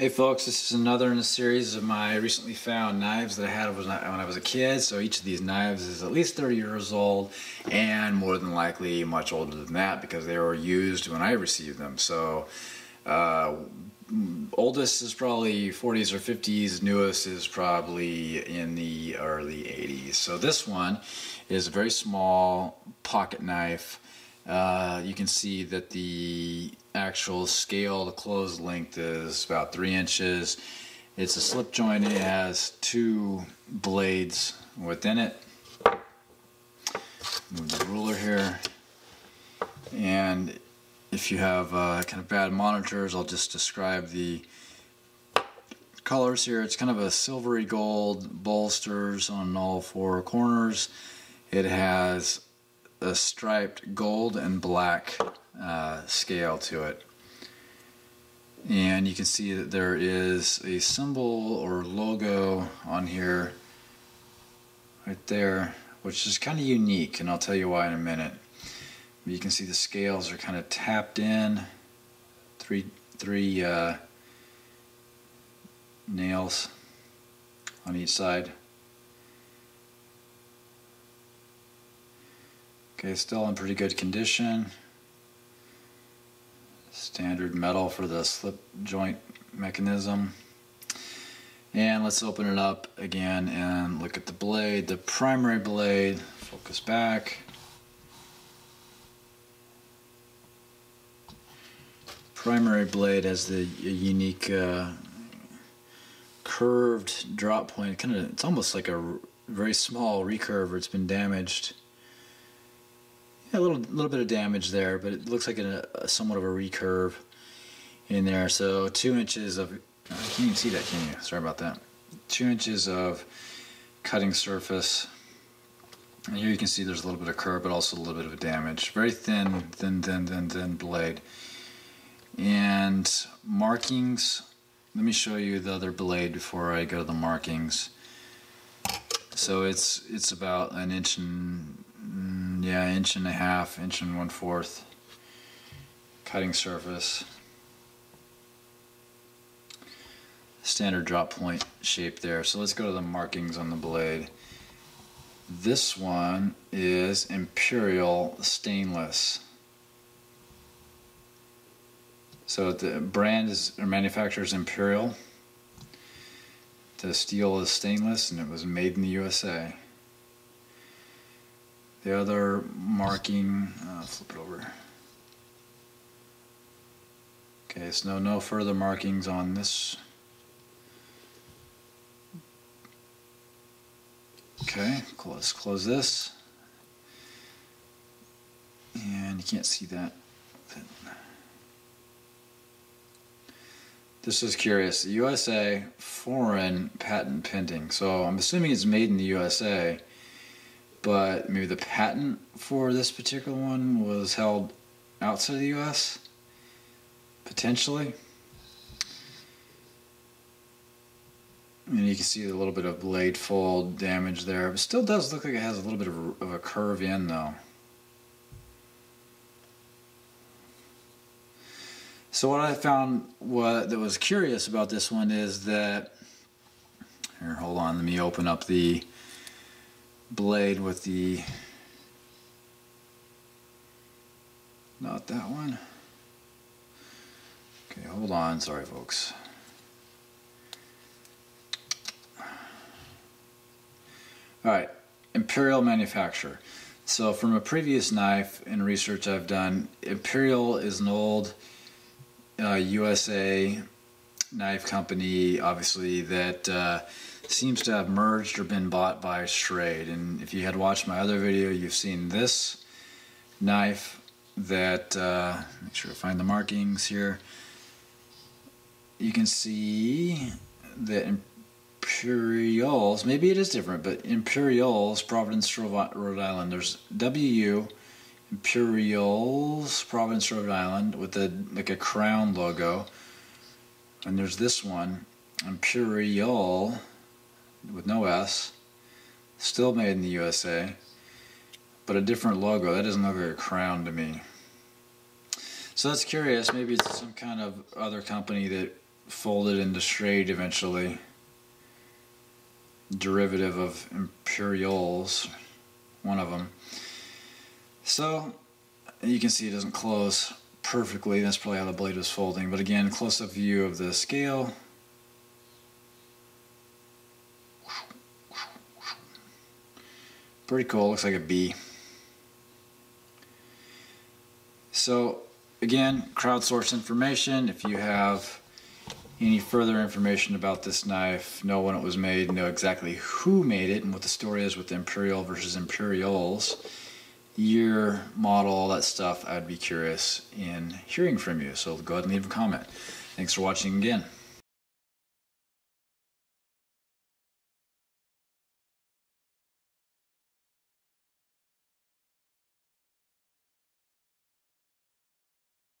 Hey folks, this is another in a series of my recently found knives that I had when I was a kid. So each of these knives is at least 30 years old and more than likely much older than that because they were used when I received them. So oldest is probably 40s or 50s, newest is probably in the early 80s. So this one is a very small pocket knife. You can see that the actual scale, the closed length is about 3 inches. It's a slip joint. It has 2 blades within it. Move the ruler here. And if you have kind of bad monitors, I'll just describe the colors here. It's kind of a silvery gold, bolsters on all 4 corners. It has a striped gold and black scale to it, and you can see that there is a symbol or logo on here right there, which is kind of unique, and I'll tell you why in a minute. You can see the scales are kind of tapped in, three nails on each side. Okay, still in pretty good condition. Standard metal for the slip joint mechanism. And let's open it up again and look at the blade. The primary blade, focus back. Primary blade has the unique curved drop point. It's almost like a very small recurve where it's been damaged. A little bit of damage there, but it looks like somewhat of a recurve in there. So 2 inches of, you can't even see that, can you? Sorry about that. 2 inches of cutting surface. And here you can see there's a little bit of curve, but also a little bit of damage. Very thin blade. And markings, let me show you the other blade before I go to the markings. So it's about an inch and inch and a half, inch and 1/4 cutting surface. Standard drop point shape there. So let's go to the markings on the blade. This one is Imperial stainless. So the brand is, or manufacturer is Imperial. The steel is stainless and it was made in the USA. The other marking, flip it over. Okay, so no further markings on this. Okay, let's close this. And you can't see that. This is curious. USA foreign patent pending. So I'm assuming it's made in the USA. But maybe the patent for this particular one was held outside the US, potentially. And you can see a little bit of blade fold damage there. It still does look like it has a little bit of a curve in though. So what I found that was curious about this one is that, here, hold on, let me open up the blade with the, not that one. Okay, hold on, sorry folks. Alright, Imperial manufacturer. So from a previous knife and research I've done, Imperial is an old USA knife company, obviously, that seems to have merged or been bought by Schrade. And if you had watched my other video, you've seen this knife that, make sure to find the markings here. You can see that Imperials, maybe it is different, but Imperials, Providence, Rhode Island. There's WU, Imperials, Providence, Rhode Island, with like a crown logo. And there's this one, Imperial, with no S, still made in the USA, but a different logo. That doesn't look like a crown to me. So that's curious. Maybe it's some kind of other company that folded into straight eventually. Derivative of Imperials, one of them. So you can see it doesn't close perfectly. That's probably how the blade was folding. But again, close-up view of the scale. Pretty cool. Looks like a B. So again, crowdsource information. If you have any further information about this knife, know when it was made, know exactly who made it, and what the story is with the Imperial versus Imperials, year, model, all that stuff, I'd be curious in hearing from you. So go ahead and leave a comment. Thanks for watching again.